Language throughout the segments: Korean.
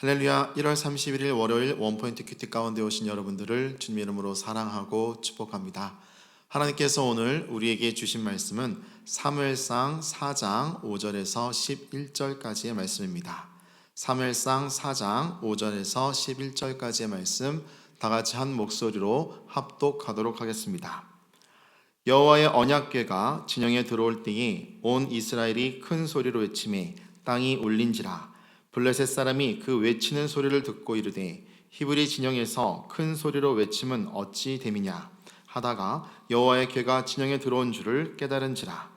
할렐루야. 1월 31일 월요일 원포인트 큐티 가운데 오신 여러분들을 주님 이름으로 사랑하고 축복합니다. 하나님께서 오늘 우리에게 주신 말씀은 사무엘상 4장 5절에서 11절까지의 말씀입니다. 사무엘상 4장 5절에서 11절까지의 말씀 다 같이 한 목소리로 합독하도록 하겠습니다. 여호와의 언약궤가 진영에 들어올 때에 온 이스라엘이 큰 소리로 외치매 땅이 울린지라. 블레셋 사람이 그 외치는 소리를 듣고 이르되 히브리 진영에서 큰 소리로 외침은 어찌 됨이냐 하다가 여호와의 궤가 진영에 들어온 줄을 깨달은지라.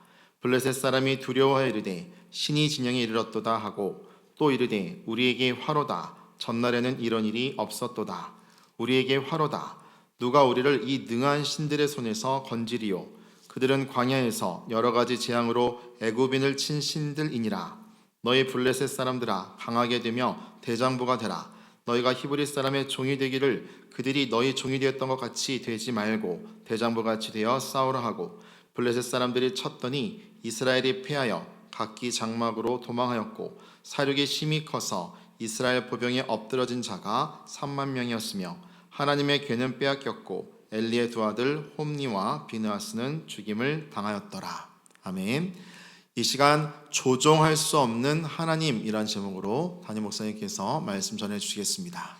블레셋 사람이 두려워하여 이르되 신이 진영에 이르렀도다 하고 또 이르되 우리에게 화로다. 전날에는 이런 일이 없었도다. 우리에게 화로다. 누가 우리를 이 능한 신들의 손에서 건지리요. 그들은 광야에서 여러 가지 재앙으로 애굽인을 친 신들이니라. 너희 블레셋 사람들아 강하게 되며 대장부가 되라. 너희가 히브리 사람의 종이 되기를 그들이 너희 종이 되었던 것 같이 되지 말고 대장부같이 되어 싸우라 하고, 블레셋 사람들이 쳤더니 이스라엘이 패하여 각기 장막으로 도망하였고 사륙이 심히 커서 이스라엘 보병에 엎드러진 자가 3만 명이었으며 하나님의 궤는 빼앗겼고 엘리의 두 아들 홈니와 비느하스는 죽임을 당하였더라. 아멘. 이 시간 조종할 수 없는 하나님이란 제목으로 담임 목사님께서 말씀 전해 주시겠습니다.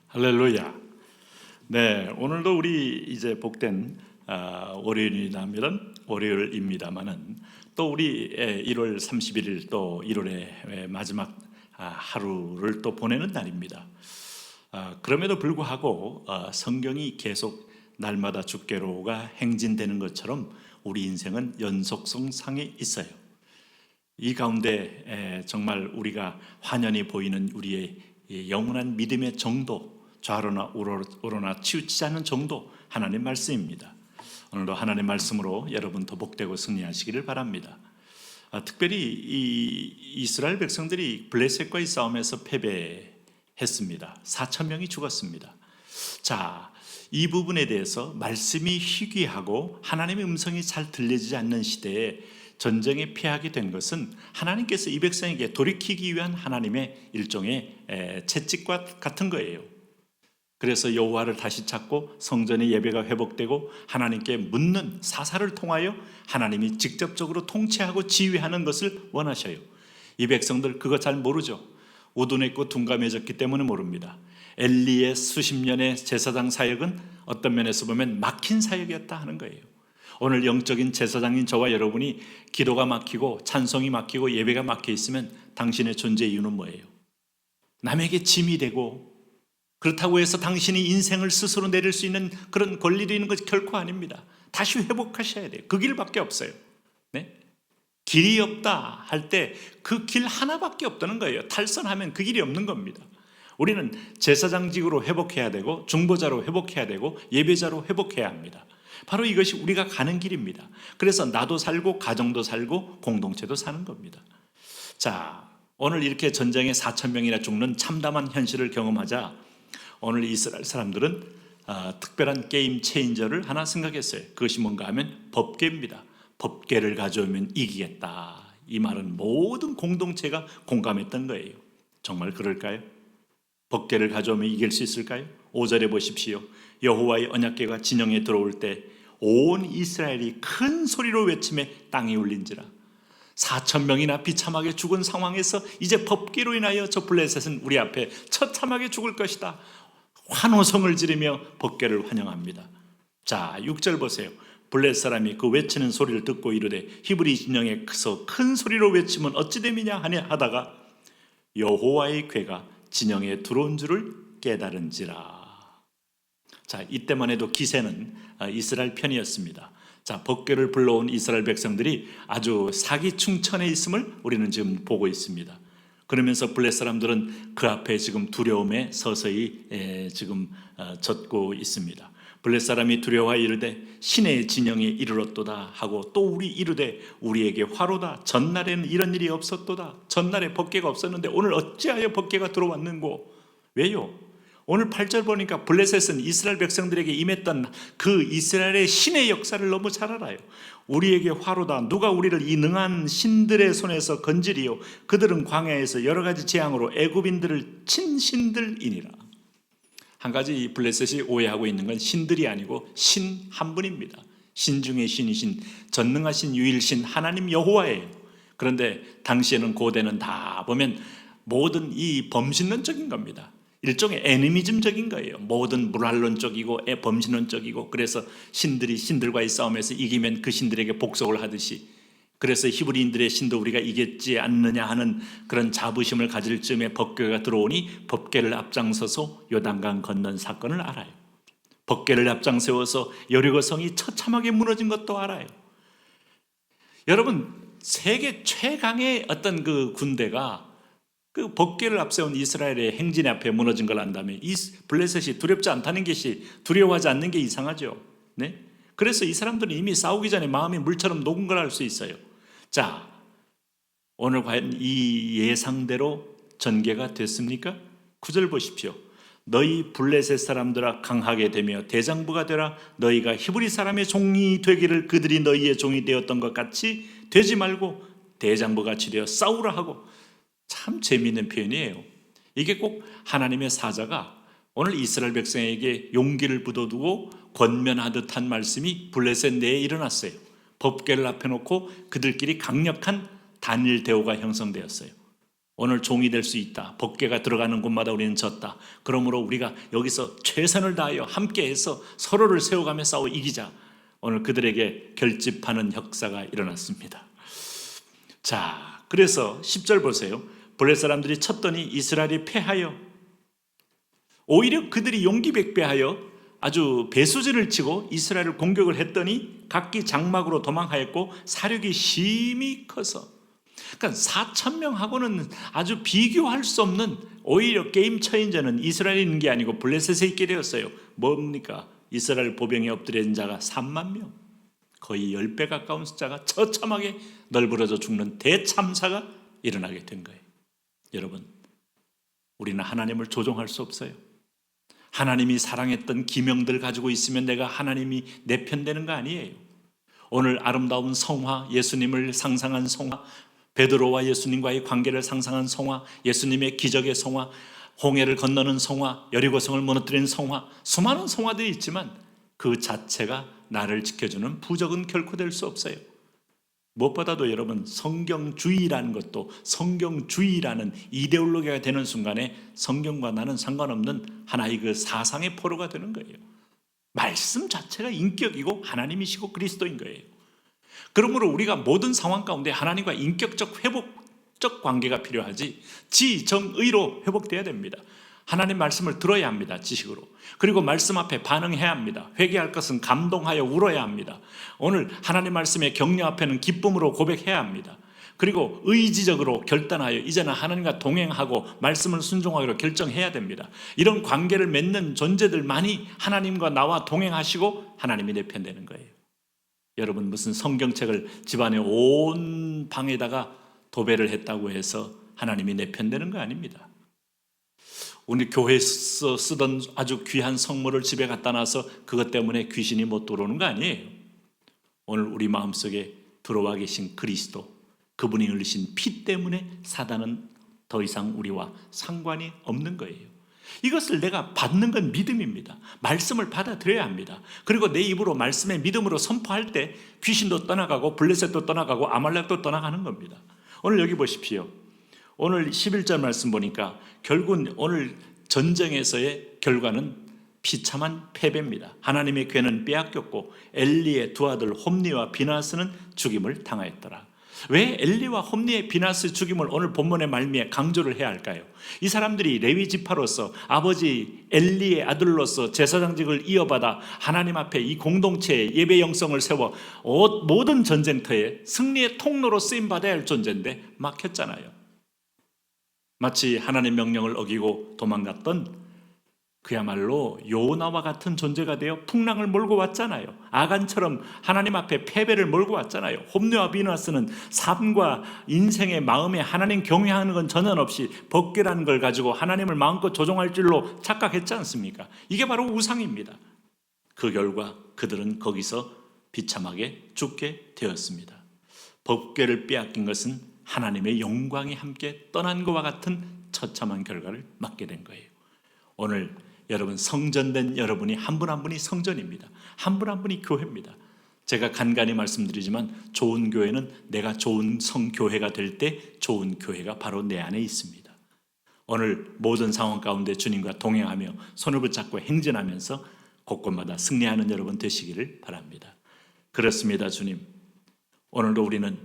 할렐루야. 네, 오늘도 우리 이제 복된 월요일입니다만은 또 우리 1월 31일 또 1월의 마지막 하루를 또 보내는 날입니다. 그럼에도 불구하고 성경이 계속 날마다 주께로가 행진되는 것처럼 우리 인생은 연속성상에 있어요. 이 가운데 정말 우리가 환연히 보이는 우리의 영원한 믿음의 정도, 좌로나 우로나 치우치지 않는 정도, 하나님의 말씀입니다. 오늘도 하나님의 말씀으로 여러분 더 복되고 승리하시기를 바랍니다. 특별히 이 이스라엘 백성들이 블레셋과의 싸움에서 패배했습니다. 4천 명이 죽었습니다. 자, 이 부분에 대해서 말씀이 희귀하고 하나님의 음성이 잘 들리지 않는 시대에 전쟁에 패하게 된 것은 하나님께서 이 백성에게 돌이키기 위한 하나님의 일종의 채찍과 같은 거예요. 그래서 여호와를 다시 찾고 성전의 예배가 회복되고 하나님께 묻는 사사를 통하여 하나님이 직접적으로 통치하고 지휘하는 것을 원하셔요. 이 백성들 그거 잘 모르죠. 우둔했고 둔감해졌기 때문에 모릅니다. 엘리의 수십 년의 제사장 사역은 어떤 면에서 보면 막힌 사역이었다 하는 거예요. 오늘 영적인 제사장인 저와 여러분이 기도가 막히고 찬송이 막히고 예배가 막혀 있으면 당신의 존재 이유는 뭐예요? 남에게 짐이 되고, 그렇다고 해서 당신이 인생을 스스로 내릴 수 있는 그런 권리도 있는 것이 결코 아닙니다. 다시 회복하셔야 돼요. 그 길밖에 없어요. 네? 길이 없다 할 때 그 길 하나밖에 없다는 거예요. 탈선하면 그 길이 없는 겁니다. 우리는 제사장직으로 회복해야 되고 중보자로 회복해야 되고 예배자로 회복해야 합니다. 바로 이것이 우리가 가는 길입니다. 그래서 나도 살고 가정도 살고 공동체도 사는 겁니다. 자, 오늘 이렇게 전쟁에 4천 명이나 죽는 참담한 현실을 경험하자 오늘 이스라엘 사람들은 특별한 게임 체인저를 하나 생각했어요. 그것이 뭔가 하면 법궤입니다. 법궤를 가져오면 이기겠다. 이 말은 모든 공동체가 공감했던 거예요. 정말 그럴까요? 법궤를 가져오면 이길 수 있을까요? 5절에 보십시오. 여호와의 언약궤가 진영에 들어올 때 온 이스라엘이 큰 소리로 외치며 땅이 울린지라. 4천 명이나 비참하게 죽은 상황에서 이제 법궤로 인하여 저 블레셋은 우리 앞에 처참하게 죽을 것이다. 환호성을 지르며 법궤를 환영합니다. 자, 6절 보세요. 블레셋 사람이 그 외치는 소리를 듣고 이르되 히브리 진영에서 큰 소리로 외치면 어찌 됨이냐 하다가 여호와의 궤가 진영에 들어온 줄을 깨달은지라. 자, 이때만 해도 기세는 이스라엘 편이었습니다. 자, 법궤를 불러온 이스라엘 백성들이 아주 사기충천에 있음을 우리는 지금 보고 있습니다. 그러면서 블레셋 사람들은 그 앞에 지금 두려움에 서서히 지금 젖고 있습니다. 블레셋 사람이 두려워하여 이르되 신의 진영에 이르렀도다 하고 또 우리 이르되 우리에게 화로다. 전날에는 이런 일이 없었도다. 전날에 법궤가 없었는데 오늘 어찌하여 법궤가 들어왔는고? 왜요? 오늘 8절 보니까 블레셋은 이스라엘 백성들에게 임했던 그 이스라엘의 신의 역사를 너무 잘 알아요. 우리에게 화로다. 누가 우리를 이 능한 신들의 손에서 건지리요. 그들은 광야에서 여러 가지 재앙으로 애굽인들을 친 신들이니라. 한 가지 이 블레셋이 오해하고 있는 건 신들이 아니고 신 한 분입니다. 신 중에 신이신 전능하신 유일신 하나님 여호와예요. 그런데 당시에는 고대는 다 보면 모든 이 범신론적인 겁니다. 일종의 애니미즘적인 거예요. 모든 물활론적이고 범신론적이고, 그래서 신들이 신들과의 싸움에서 이기면 그 신들에게 복속을 하듯이, 그래서 히브리인들의 신도 우리가 이겼지 않느냐 하는 그런 자부심을 가질 즈음에 법궤가 들어오니 법궤를 앞장서서 요단강 건넌 사건을 알아요. 법궤를 앞장세워서 여리고성이 처참하게 무너진 것도 알아요. 여러분, 세계 최강의 어떤 그 군대가 그 법궤를 앞세운 이스라엘의 행진 앞에 무너진 걸 안다면 이 블레셋이 두렵지 않다는 것이, 두려워하지 않는 게 이상하죠. 네? 그래서 이 사람들은 이미 싸우기 전에 마음이 물처럼 녹은 걸 알 수 있어요. 자, 오늘 과연 이 예상대로 전개가 됐습니까? 9절 보십시오. 너희 블레셋 사람들아 강하게 되며 대장부가 되라. 너희가 히브리 사람의 종이 되기를 그들이 너희의 종이 되었던 것 같이 되지 말고 대장부같이 되어 싸우라 하고. 참 재미있는 표현이에요. 이게 꼭 하나님의 사자가 오늘 이스라엘 백성에게 용기를 부어두고 권면하듯 한 말씀이 블레셋 내에 일어났어요. 법궤를 앞에 놓고 그들끼리 강력한 단일 대오가 형성되었어요. 오늘 종이 될 수 있다. 법궤가 들어가는 곳마다 우리는 졌다. 그러므로 우리가 여기서 최선을 다하여 함께해서 서로를 세워가며 싸워 이기자. 오늘 그들에게 결집하는 역사가 일어났습니다. 자, 그래서 10절 보세요. 블레셋 사람들이 쳤더니 이스라엘이 패하여, 오히려 그들이 용기백배하여 아주 배수진을 치고 이스라엘을 공격을 했더니 각기 장막으로 도망하였고 사륙이 심히 커서, 그러니까 4,000명하고는 아주 비교할 수 없는, 오히려 게임 체인저는 이스라엘에 있는 게 아니고 블레셋에 있게 되었어요. 뭡니까? 이스라엘 보병에 엎드린 자가 3만 명, 거의 10배 가까운 숫자가 처참하게 널브러져 죽는 대참사가 일어나게 된 거예요. 여러분, 우리는 하나님을 조종할 수 없어요. 하나님이 사랑했던 기명들 가지고 있으면 내가 하나님이 내 편 되는 거 아니에요. 오늘 아름다운 성화, 예수님을 상상한 성화, 베드로와 예수님과의 관계를 상상한 성화, 예수님의 기적의 성화, 홍해를 건너는 성화, 여리고성을 무너뜨리는 성화, 수많은 성화들이 있지만 그 자체가 나를 지켜주는 부적은 결코 될 수 없어요. 무엇보다도 여러분, 성경주의라는 것도 성경주의라는 이데올로기가 되는 순간에 성경과 나는 상관없는 하나의 그 사상의 포로가 되는 거예요. 말씀 자체가 인격이고 하나님이시고 그리스도인 거예요. 그러므로 우리가 모든 상황 가운데 하나님과 인격적 회복적 관계가 필요하지, 지정의로 회복돼야 됩니다. 하나님 말씀을 들어야 합니다. 지식으로. 그리고 말씀 앞에 반응해야 합니다. 회개할 것은 감동하여 울어야 합니다. 오늘 하나님 말씀의 격려 앞에는 기쁨으로 고백해야 합니다. 그리고 의지적으로 결단하여 이제는 하나님과 동행하고 말씀을 순종하기로 결정해야 됩니다. 이런 관계를 맺는 존재들만이 하나님과 나와 동행하시고 하나님이 내 편 되는 거예요. 여러분, 무슨 성경책을 집안의 온 방에다가 도배를 했다고 해서 하나님이 내 편 되는 거 아닙니다. 우리 교회에서 쓰던 아주 귀한 성물을 집에 갖다 놔서 그것 때문에 귀신이 못 들어오는 거 아니에요. 오늘 우리 마음속에 들어와 계신 그리스도, 그분이 흘리신 피 때문에 사단은 더 이상 우리와 상관이 없는 거예요. 이것을 내가 받는 건 믿음입니다. 말씀을 받아들여야 합니다. 그리고 내 입으로 말씀의 믿음으로 선포할 때 귀신도 떠나가고 블레셋도 떠나가고 아말렉도 떠나가는 겁니다. 오늘 여기 보십시오. 오늘 11절 말씀 보니까 결국 오늘 전쟁에서의 결과는 비참한 패배입니다. 하나님의 괴는 빼앗겼고 엘리의 두 아들 홈니와 비나스는 죽임을 당하였더라. 왜 엘리와 홈니의 비나스 죽임을 오늘 본문의 말미에 강조를 해야 할까요? 이 사람들이 레위 지파로서 아버지 엘리의 아들로서 제사장직을 이어받아 하나님 앞에 이 공동체의 예배 영성을 세워 모든 전쟁터에 승리의 통로로 쓰임받아야 할 존재인데 막혔잖아요. 마치 하나님의 명령을 어기고 도망갔던 그야말로 요나와 같은 존재가 되어 풍랑을 몰고 왔잖아요. 아간처럼 하나님 앞에 패배를 몰고 왔잖아요. 홈리와 비너스는 삶과 인생의 마음에 하나님 경외하는 건 전혀 없이 법궤라는 걸 가지고 하나님을 마음껏 조종할 줄로 착각했지 않습니까? 이게 바로 우상입니다. 그 결과 그들은 거기서 비참하게 죽게 되었습니다. 법궤를 빼앗긴 것은 하나님의 영광이 함께 떠난 것과 같은 처참한 결과를 맞게 된 거예요. 오늘 여러분, 성전된 여러분이 한 분 한 분이 성전입니다. 한 분 한 분이 교회입니다. 제가 간간히 말씀드리지만 좋은 교회는 내가 좋은 성교회가 될 때 좋은 교회가 바로 내 안에 있습니다. 오늘 모든 상황 가운데 주님과 동행하며 손을 붙잡고 행진하면서 곳곳마다 승리하는 여러분 되시기를 바랍니다. 그렇습니다, 주님. 오늘도 우리는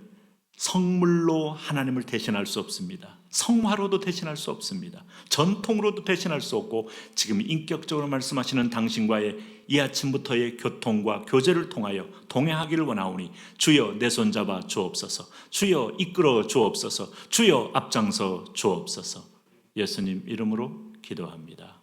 성물로 하나님을 대신할 수 없습니다. 성화로도 대신할 수 없습니다. 전통으로도 대신할 수 없고 지금 인격적으로 말씀하시는 당신과의 이 아침부터의 교통과 교제를 통하여 동행하기를 원하오니 주여 내 손 잡아 주옵소서. 주여 이끌어 주옵소서. 주여 앞장서 주옵소서. 예수님 이름으로 기도합니다.